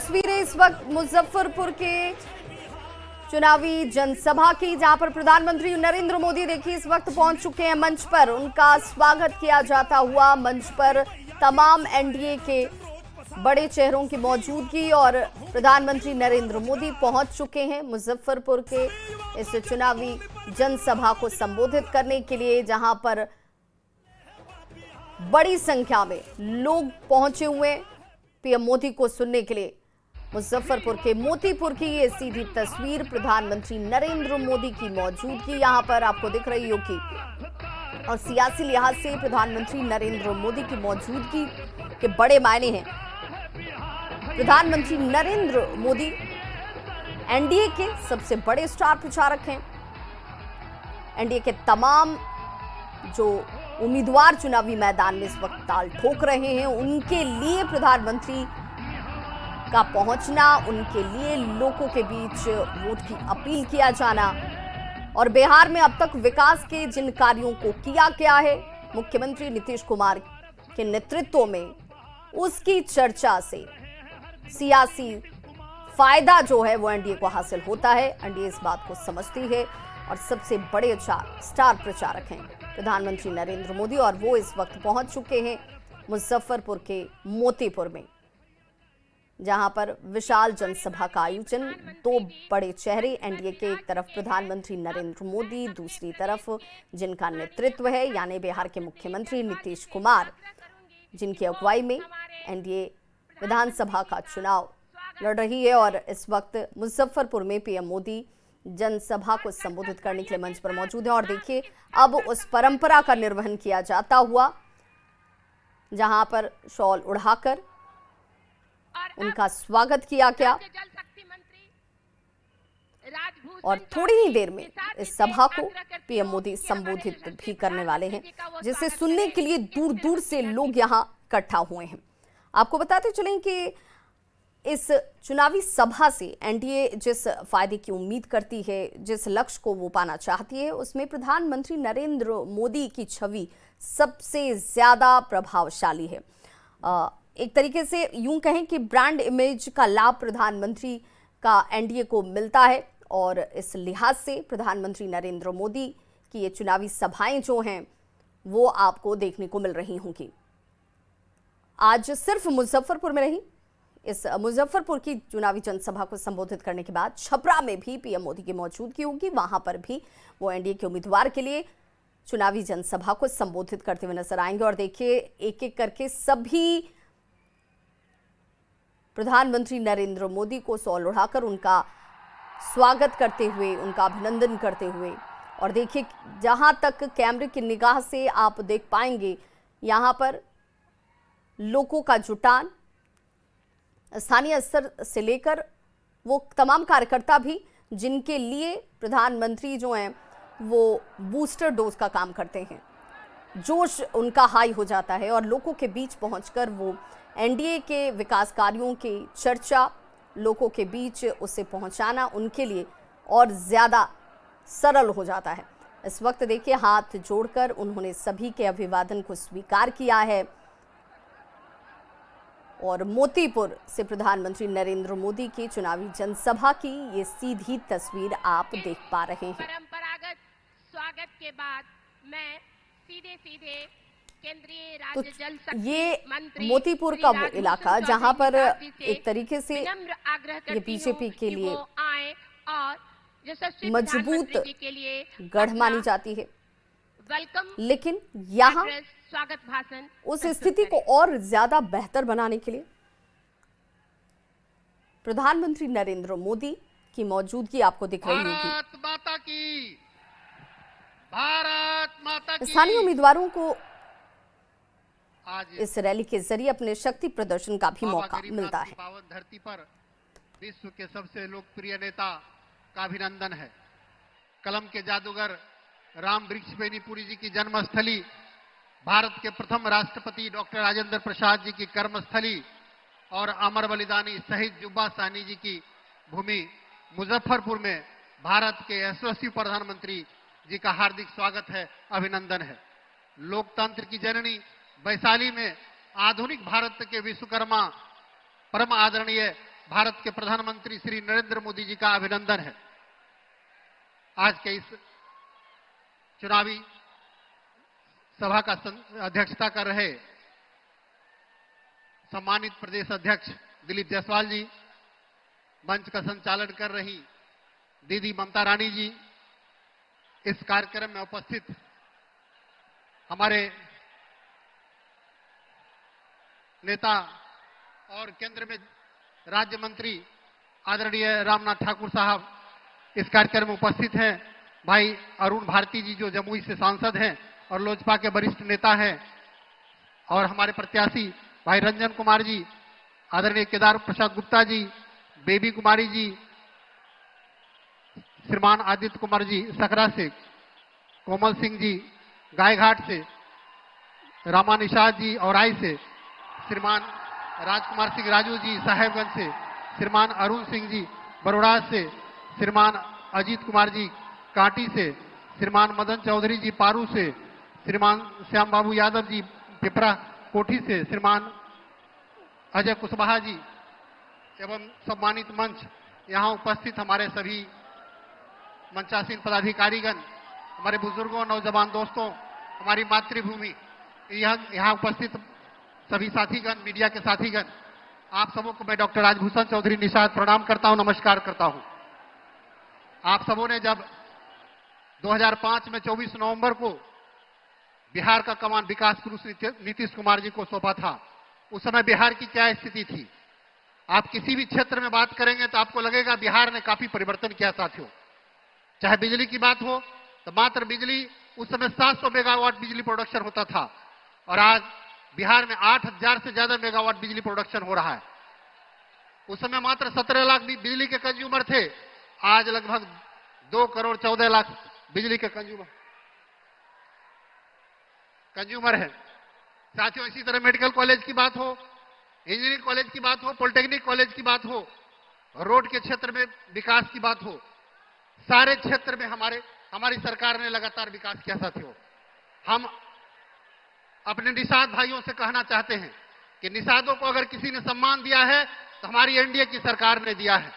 तस्वीरें इस वक्त मुजफ्फरपुर के चुनावी जनसभा की, जहां पर प्रधानमंत्री नरेंद्र मोदी देखिए इस वक्त पहुंच चुके हैं मंच पर। उनका स्वागत किया जाता हुआ मंच पर तमाम एनडीए के बड़े चेहरों की मौजूदगी और प्रधानमंत्री नरेंद्र मोदी पहुंच चुके हैं मुजफ्फरपुर के इस चुनावी जनसभा को संबोधित करने के लिए, जहां पर बड़ी संख्या में लोग पहुंचे हुए हैं पीएम मोदी को सुनने के लिए। मुजफ्फरपुर के मोतीपुर की ये सीधी तस्वीर, प्रधानमंत्री नरेंद्र मोदी की मौजूदगी यहां पर आपको दिख रही होगी और सियासी लिहाज से प्रधानमंत्री नरेंद्र मोदी की मौजूदगी के बड़े मायने हैं। प्रधानमंत्री नरेंद्र मोदी एनडीए के सबसे बड़े स्टार प्रचारक हैं। एनडीए के तमाम जो उम्मीदवार चुनावी मैदान में इस वक्त ताल ठोक रहे हैं, उनके लिए प्रधानमंत्री का पहुंचना, उनके लिए लोगों के बीच वोट की अपील किया जाना और बिहार में अब तक विकास के जिन कार्यों को किया गया है मुख्यमंत्री नीतीश कुमार के नेतृत्व में, उसकी चर्चा से सियासी फायदा जो है वो एनडीए को हासिल होता है। एनडीए इस बात को समझती है और सबसे बड़े स्टार प्रचारक हैं प्रधानमंत्री नरेंद्र मोदी, और वो इस वक्त पहुंच चुके हैं मुजफ्फरपुर के मोतीपुर में, जहां पर विशाल जनसभा का आयोजन। दो बड़े चेहरे एनडीए के, एक तरफ प्रधानमंत्री नरेंद्र मोदी, दूसरी तरफ जिनका नेतृत्व है यानी बिहार के मुख्यमंत्री नीतीश कुमार, जिनकी अगुवाई में एनडीए विधानसभा का चुनाव लड़ रही है। और इस वक्त मुजफ्फरपुर में पीएम मोदी जनसभा को संबोधित करने के लिए मंच पर मौजूद है और देखिए अब उस परंपरा का निर्वहन किया जाता हुआ, जहां पर शॉल उड़ाकर उनका स्वागत किया गया और थोड़ी ही देर में इस सभा को पीएम मोदी संबोधित भी करने वाले हैं, जिसे सुनने के लिए दूर दूर से लोग यहां इकट्ठा हुए हैं। आपको बताते चलें कि इस चुनावी सभा से एनडीए जिस फायदे की उम्मीद करती है, जिस लक्ष्य को वो पाना चाहती है, उसमें प्रधानमंत्री नरेंद्र मोदी की छवि सबसे ज्यादा प्रभावशाली है। एक तरीके से यूं कहें कि ब्रांड इमेज का लाभ प्रधानमंत्री का एनडीए को मिलता है और इस लिहाज से प्रधानमंत्री नरेंद्र मोदी की ये चुनावी सभाएं जो हैं वो आपको देखने को मिल रही होंगी। आज सिर्फ मुजफ्फरपुर में नहीं, इस मुजफ्फरपुर की चुनावी जनसभा को संबोधित करने के बाद छपरा में भी पीएम मोदी की मौजूदगी होगी। वहां पर भी वो एनडीए के उम्मीदवार के लिए चुनावी जनसभा को संबोधित करते हुए नजर आएंगे और देखिए एक एक करके सभी प्रधानमंत्री नरेंद्र मोदी को शॉल उड़ाकर उनका स्वागत करते हुए, उनका अभिनंदन करते हुए, और देखिए जहां तक कैमरे की निगाह से आप देख पाएंगे यहां पर लोगों का जुटान, स्थानीय स्तर से लेकर वो तमाम कार्यकर्ता भी जिनके लिए प्रधानमंत्री जो हैं वो बूस्टर डोज का काम करते हैं। जोश उनका हाई हो जाता है और लोगों के बीच पहुंचकर वो एनडीए के विकास कार्यों की चर्चा लोगों के बीच उसे पहुंचाना उनके लिए और ज़्यादा सरल हो जाता है। इस वक्त देखिए हाथ जोड़कर उन्होंने सभी के अभिवादन को स्वीकार किया है और मोतीपुर से प्रधानमंत्री नरेंद्र मोदी की चुनावी जनसभा की ये सीधी तस्वीर आप देख पा रहे हैं। परंपरागत स्वागत के बाद मैं सीधे केंद्रीय तो राज्य जल शक्ति ये मंत्री मोतीपुर का वो इलाका जहां पर एक तरीके से ये बीजेपी के लिए मजबूत गढ़ मानी जाती है, लेकिन यहाँ स्वागत भाषण उस स्थिति को और ज्यादा बेहतर बनाने के लिए प्रधानमंत्री नरेंद्र मोदी की मौजूदगी आपको दिख रही होगी। भारत माता की। स्थानीय उम्मीदवारों को आज इस रैली के जरिए अपने शक्ति प्रदर्शन का भी मौका मिलता है। पावन धरती पर विश्व के सबसे लोकप्रिय नेता का अभिनंदन है। कलम के जादूगर राम वृक्षवेणीपुरी जी की जन्मस्थली, भारत के प्रथम राष्ट्रपति डॉक्टर राजेंद्र प्रसाद जी की कर्मस्थली और अमर बलिदानी शहीद जुब्बा साहनी जी की भूमि मुजफ्फरपुर में भारत के यशस्वी प्रधानमंत्री जी का हार्दिक स्वागत है, अभिनंदन है। लोकतंत्र की जननी वैशाली में आधुनिक भारत के विश्वकर्मा परम आदरणीय भारत के प्रधानमंत्री श्री नरेंद्र मोदी जी का अभिनंदन है। आज के इस चुनावी सभा का अध्यक्षता कर रहे सम्मानित प्रदेश अध्यक्ष दिलीप जायसवाल जी, मंच का संचालन कर रही दीदी ममता रानी जी, इस कार्यक्रम में उपस्थित हमारे नेता और केंद्र में राज्य मंत्री आदरणीय रामनाथ ठाकुर साहब इस कार्यक्रम में उपस्थित हैं। भाई अरुण भारती जी जो जमुई से सांसद हैं और लोजपा के वरिष्ठ नेता हैं, और हमारे प्रत्याशी भाई रंजन कुमार जी, आदरणीय केदार प्रसाद गुप्ता जी, बेबी कुमारी जी, श्रीमान आदित्य कुमार जी सकरा से, कोमल सिंह जी गायघाट से, रामा निषाद जी औराई से, श्रीमान राजकुमार सिंह राजू जी साहेबगंज से, श्रीमान अरुण सिंह जी बरोड़ा से, श्रीमान अजीत कुमार जी कांटी से, श्रीमान मदन चौधरी जी पारू से, श्रीमान श्याम बाबू यादव जी पिपरा कोठी से, श्रीमान अजय कुशवाहा जी एवं सम्मानित मंच, यहाँ उपस्थित हमारे सभी मंचासीन पदाधिकारीगण, हमारे बुजुर्गों, नौजवान दोस्तों, हमारी मातृभूमि, यहाँ उपस्थित सभी साथीगण, मीडिया के साथीगण, आप सबों को मैं डॉक्टर राजभूषण चौधरी निषाद प्रणाम करता हूं, नमस्कार करता हूं। आप सबों ने जब 2005 में 24 नवंबर को बिहार का कमान विकास पुरुष नीतीश कुमार जी को सौंपा था, उस समय बिहार की क्या स्थिति थी? आप किसी भी क्षेत्र में बात करेंगे तो आपको लगेगा बिहार ने काफी परिवर्तन किया साथियों। चाहे बिजली की बात हो तो मात्र बिजली उस समय 700 मेगावाट बिजली प्रोडक्शन होता था, और आज बिहार में 8000 से ज्यादा मेगावाट बिजली प्रोडक्शन हो रहा है। उस समय मात्र 17 लाख बिजली के कंज्यूमर थे, आज लगभग 2 करोड़ 14 लाख बिजली के कंज्यूमर है साथियों। इसी तरह मेडिकल कॉलेज की बात हो, इंजीनियरिंग कॉलेज की बात हो, पॉलिटेक्निक कॉलेज की बात हो, रोड के क्षेत्र में विकास की बात हो, सारे क्षेत्र में हमारी सरकार ने लगातार विकास किया साथियों। हम अपने निषाद भाइयों से कहना चाहते हैं कि निषादों को अगर किसी ने सम्मान दिया है तो हमारी एनडीए की सरकार ने दिया है।